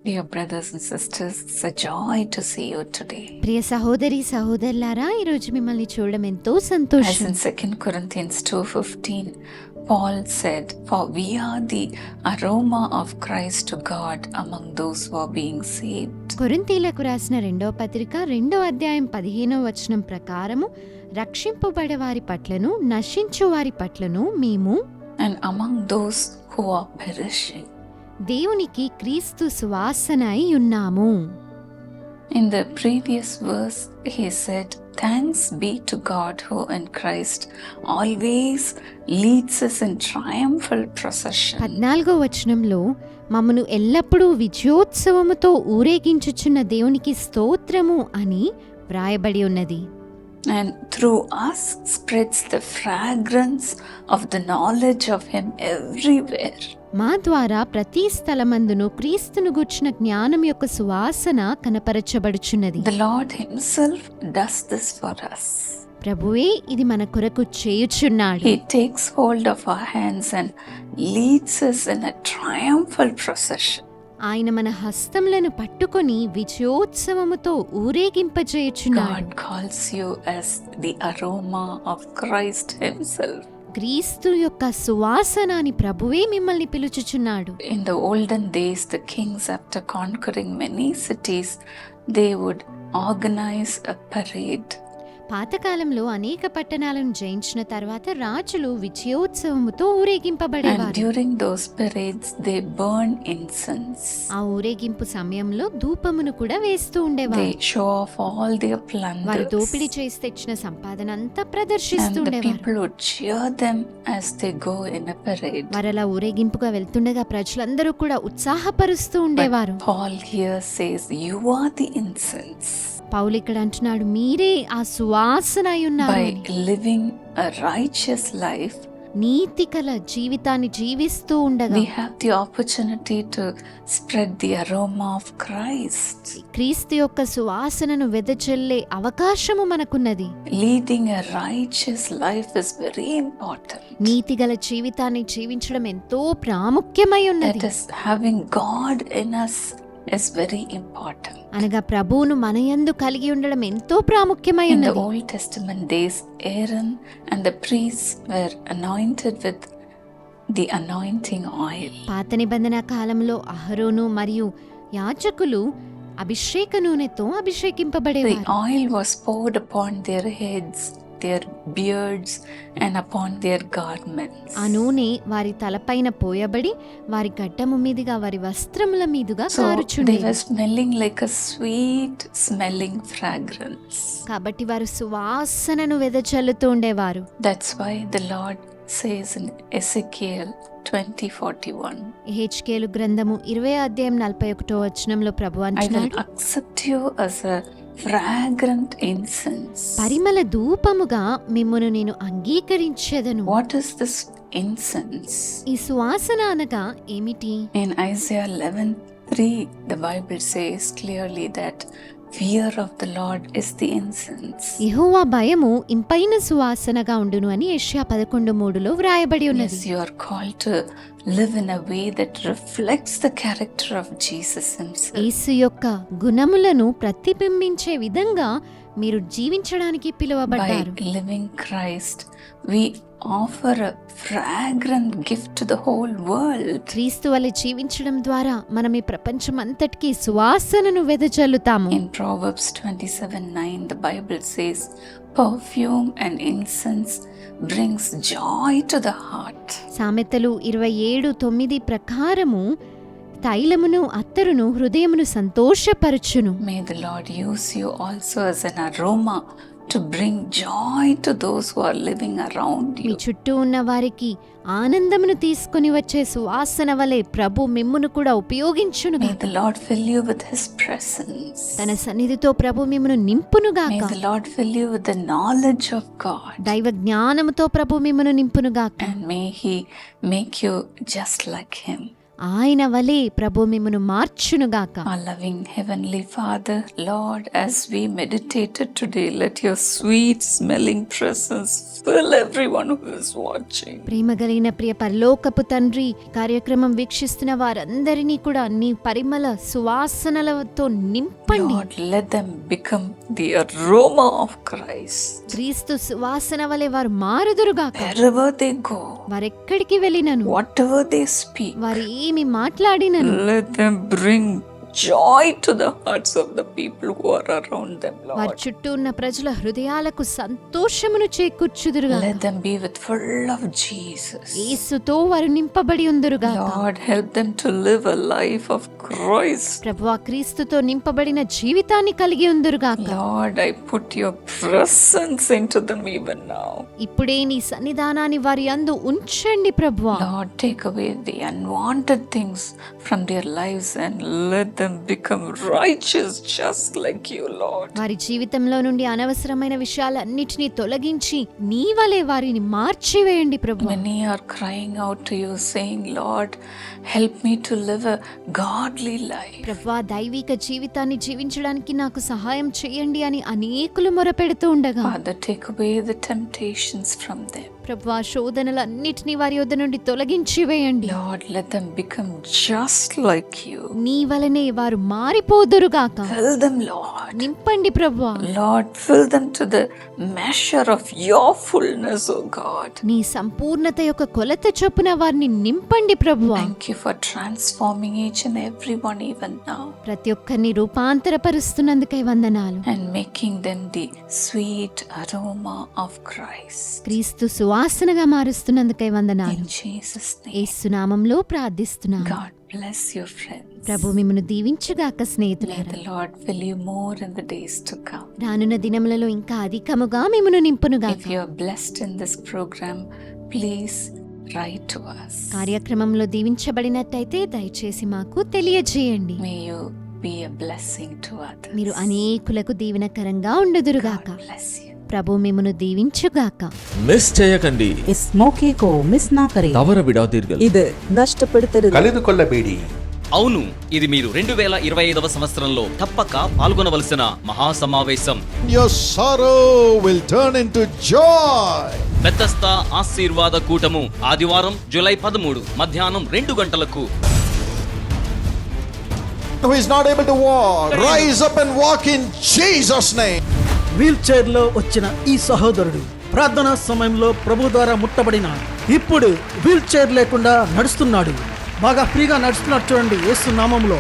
Dear brothers and sisters, it's a joy to see you today. ప్రియ సహోదరి సహోదరులారా, ఈరోజు మిమ్మల్ని చూడడం ఎంతో As సంతోషం. in 2 Corinthians 2:15, Paul said, "For we are the aroma of Christ to God among those who are being saved." కొరింథీలకు రాసిన 2వ పత్రిక 2వ అధ్యాయం 15వ వచనం ప్రకారము రక్షింపబడే వారి పట్లను నశించు వారి పట్లను మేము And among those who are perishing. దేవునికి క్రీస్తు సువాసన అయి ఉన్నాము. In the previous verse, he said, "Thanks be to God who in Christ always leads us in triumphal procession." 14వ వచనంలో మమ్మను ఎల్లప్పుడూ విజయోత్సవముతో ఊరేగించుచున్న దేవునికి స్తోత్రము అని వ్రాయబడి ఉన్నది. And through us spreads the fragrance of the knowledge of him everywhere. మా ద్వారా ప్రతి స్థలమందును క్రీస్తును గూర్చిన జ్ఞానం యొక్క సువాసన కనపరచబడుచున్నది. The Lord himself does this for us. ప్రభువే ఇది మన కొరకు చేయుచున్నాడు. He takes hold of our hands and leads us in a triumphal procession. ఆయన మన హస్తములను పట్టుకొని విజయోత్సవముతో ఊరేగింపజేయుచున్నాడు. God calls you as the aroma of Christ himself. క్రీస్తు యొక్క సువాసనాని ప్రభువే మిమ్మల్ని పిలుచుచున్నాడు. In the olden days, the kings, after conquering many cities, they would organize a parade. పాతకాలంలో అనేక పట్టణాలను జయించిన తర్వాత రాజులు విజయోత్సవముతో And ఊరేగింపబడేవారు. during those parades, they burn incense. ఆ ఊరేగింపు సమయంలో ధూపమును కూడా వేస్తూ ఉండేవారు. They show off all their వారు plunders. దోపిడీ చేసి తెచ్చిన సంపాదన అంతా ప్రదర్శిస్తూ And the ఉండేవారు. people would cheer them as they go in a parade. వారలా ఊరేగింపుగా వెళ్తుండగా ప్రజలందరూ కూడా ఉత్సాహపరుస్తూ ఉండేవారు. Paul here says, "You are the incense." పౌలు ఇక్కడ అంటున్నాడు, మీరే ఆ సువాసన అయి ఉన్నారు By అని. living a righteous life, నీతికల జీవితాన్ని జీవిస్తూ ఉండగా we have the opportunity to spread the aroma of Christ. క్రీస్తు యొక్క సువాసనను వెదజల్లే అవకాశము మనకున్నది. Leading a righteous life is very important. నీతిగల జీవితాన్ని జీవించడం ఎంతో ప్రాముఖ్యమై ఉన్నది. That is, having God in us is very important. అనగా ప్రభువును మనయందు కలిగి ఉండడం ఎంతో ప్రాముఖ్యమై In the ఉన్నది. Old Testament days, Aaron and the priests were anointed with the anointing oil. పాత నిబంధన కాలంలో అహరోను మరియు యాజకులు అభిషేక నూనెతో The అభిషేకింపబడేవారు. oil was poured upon their heads, their beards, and upon their garments. ఆ నూనె వారి తలపైన పోయబడి వారి గడ్డము మీదుగా వారి వస్త్రముల మీదుగా So they కారుచుండేది. were smelling like a sweet smelling fragrance. కాబట్టి వారు సువాసనను వెదజల్లుతూ ఉండేవారు. That's why the Lord says in Ezekiel 20:41, యెహెజ్కేలు గ్రంథము 20వ అధ్యాయం 41వ వచనంలో ప్రభు "I will అంటున్నాడు, accept you as a fragrant incense." పరిమళ ధూపముగా మిమ్మును నేను అంగీకరించెదను. What is this incense? ఈ సువాసన అనగా ఏమిటి? In Isaiah 11:3, the Bible says clearly that fear of the Lord is the incense. యెహోవా భయము ఇంపైన సువాసనగా ఉండును అని యెషయా 11:3లో వ్రాయబడి ఉన్నది. Yes, you are called to live in a way that reflects the character of Jesus himself. యేసు యొక్క గుణములను ప్రతిబింబించే విధంగా మీరు జీవించడానికి By పిలువబడ్డారు. living Christ, we offer a fragrant gift to the whole world. క్రీస్తు వలె జీవించడం ద్వారా మనం ఈ ప్రపంచం అంతటికీ సువాసనను వెదజల్లుతాము. In Proverbs 27:9, the Bible says, "Perfume and incense brings joy to the heart." సామెతలు 27:9 ప్రకారము తైలమును అత్తరును హృదయమును సంతోషపరచును. May the Lord use you also as an aroma to bring joy to those who are living around me you. చుట్టూ ఉన్న వారికి ఆనందమును తీసుకుని వచ్చే సువాసన వలె ప్రభు మిమ్మును కూడా ఉపయోగించును. May the Lord fill you with his presence. తన సన్నిధితో ప్రభు మిమ్మును నింపునుగాక. May the Lord fill you with the knowledge of God. దైవ జ్ఞానముతో ప్రభు మిమ్మును నింపునుగాక. And may he make you just like him. ఆయన వలె ప్రభు మిమ్మును మార్చునుగాక. Our loving Heavenly Father, Lord, as we meditated today, let your sweet smelling presence fill everyone who is watching. ప్రేమ కలిగిన ప్రియ పరలోకపు తండ్రి, కార్యక్రమం వీక్షిస్తున్న వారందరినీ కూడా నీ పరిమళ సువాసనలతో నింపండి. Lord, let them become the aroma of Christ. క్రీస్తు సువాసన వలె వారు మారుదురుగాక. Wherever they go, వారెక్కడికి వెళ్ళినను, whatever they speak, వారు ఏమి మాట్లాడినను, let them bring joy to the hearts of the people who are around them, వారి Lord. చుట్టూ ఉన్న ప్రజల హృదయాలకు సంతోషమును చేకూర్చుదురుగాక. Let them be with full of Jesus. యేసుతో వారు నింపబడి ఉందురుగాక. Lord, help them to live a life of Christ. ప్రభువా, క్రీస్తుతో నింపబడిన జీవితాన్ని కలిగి ఉందురుగాక. Lord, I put your presence into them even now. ఇప్పుడే నీ సన్నిధానాన్ని వారి యందు ఉంచండి ప్రభువా. Lord, take away the unwanted things from their lives and let them become righteous just like you, Lord. వారి జీవితంలో నుండి అనవసరమైన విషయాలన్నిటినీ తొలగించి నీ వలె వారిని మార్చివేయండి ప్రభువా. Many are crying out to you saying, Lord, help me to live a godly life. ప్రభువా, దైవిక జీవితాన్ని జీవించడానికి నాకు సహాయం చేయండి అని అనేకులు మొరపెడుతూ ఉండగా, Father, take away the temptations from them. ప్రభువా, శోధనలన్నిటినీ వారి యొద్ద నుండి తొలగించి వేయండి. Lord, let them become just like you. నీ వలనే వారు మారిపోదురుగాక. Fill them, Lord. నింపండి ప్రభువా. Lord, fill them to the measure of your fullness, O God. నీ సంపూర్ణత యొక్క కొలత చొప్పున వారిని నింపండి ప్రభువా. Thank you for transforming each and every one even now ప్రతి ఒక్కరిని రూపాంతరపరుస్తున్నందుకై వందనాలు. and making them the sweet aroma of Christ. క్రీస్తు సువాసనగా మారుస్తున్నందుకై వందనాలు. In Jesus' name. యేసు నామములో ప్రార్థిస్తున్నాను. God bless your friends. ప్రభు మిమ్మను దీవించుగాక May స్నేహితులారా. the Lord fill you more in the days to come. రానున్న దినములలో ఇంకా అధికముగా మిమ్మను నింపునుగాక. If you are blessed in this program, please write to us. కార్యక్రమంలో దీవించబడినట్టయితే దయచేసి మాకు తెలియజేయండి. May you be a blessing to others. మీరు అనేకులకు దీవెనకరంగా ఉండుదురుగాక. God bless you. ప్రభు మిమ్మను దీవించుగాక. ಮಿಸ್ చేయకండి. इस मौके को मिस ना करें. தவற விடாதீர்கள். இது நஷ்டப்படுத்துறது. ಕಳೆದುಕೊಳ್ಳಬೇಡಿ. అవును, ఇది మీరు 2025వ సంవత్సరంలో తప్పక పాల్గొనవలసిన మహాసమావేశం. Your sorrow will turn into joy. Bethesda ఆశీర్వాద కూటము ఆదివారం జూలై 13 మధ్యాహ్నం 2 గంటలకు. Who is not able to walk, rise up and walk in Jesus' name. Wheelchair లో వచ్చిన ఈ సహోదరుడు ప్రార్థనా సమయంలో ప్రభు ద్వారా ముట్టబడిన ఇప్పుడు వీల్ చైర్ లేకుండా నడుస్తున్నాడు. బాగా ఫ్రీగా నడుస్తున్నాడు చూడండి యేసు నామములో.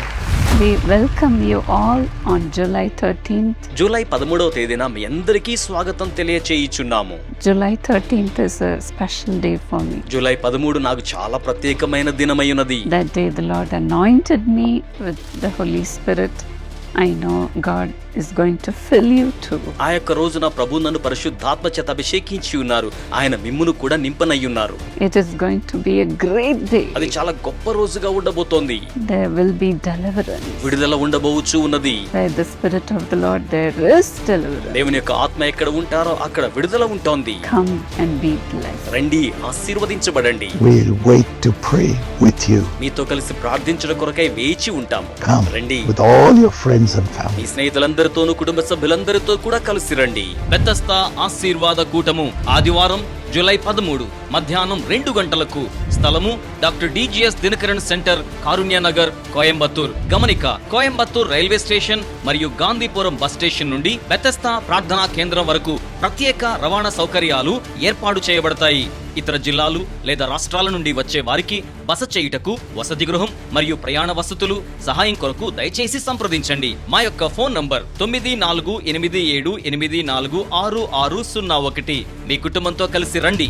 We welcome you all on July 13th. July 13వ తేదీన మీ అందరికీ స్వాగతం తెలియచేయుచున్నాము. July 13th is a special day for me. July 13 నాకు చాలా ప్రత్యేకమైన దినమైనది. That day the Lord anointed me with the Holy Spirit. I know God is going to fill you too. ఆ యొక్క రోజున ప్రభు నన్ను పరిశుద్ధాత్మ చేత అభిషేకించి ఉన్నారు. ఆయన మిమ్మును కూడా నింపనయ్యున్నారు. It is going to be a great day. అది చాలా గొప్ప రోజుగా ఉండబోతోంది. There will be deliverance. విడుదల ఉండబోవచ్చు ఉన్నది. Where the Spirit of the Lord, there is deliverance. దేవుని యొక్క ఆత్మ ఎక్కడ ఉంటారో అక్కడ విడుదల ఉంటోంది. Come and be blessed. రండి, ఆశీర్వదించబడండి. We'll wait to pray with you. మీతో కలిసి ప్రార్థించడం కొరకై వేచి ఉంటాము. Come రండి, with all your friends and family. మీ స్నేహితులందరితోనూ కుటుంబ సభ్యులందరితో కూడా కలిసి రండి. బెతెస్దా ఆశీర్వాద కూటము ఆదివారం జూలై 13 మధ్యాహ్నం 2 గంటలకు. స్థలము డాక్టర్ డిజిఎస్ దినకరన్ సెంటర్, కారుణ్య నగర్, కోయంబత్తూర్. గమనిక, కోయంబత్తూర్ రైల్వే స్టేషన్ మరియు గాంధీపురం బస్ స్టేషన్ నుండి బెతెస్దా ప్రార్థనా కేంద్రం వరకు ప్రత్యేక రవాణా సౌకర్యాలు ఏర్పాటు చేయబడతాయి. ఇతర జిల్లాలు లేదా రాష్ట్రాల నుండి వచ్చే వారికి బస చేయుటకు వసతి గృహం మరియు ప్రయాణ వసతులు సహాయం కొరకు దయచేసి సంప్రదించండి. మా యొక్క ఫోన్ నంబర్ 9487846601. మీ కుటుంబంతో కలిసి రండి.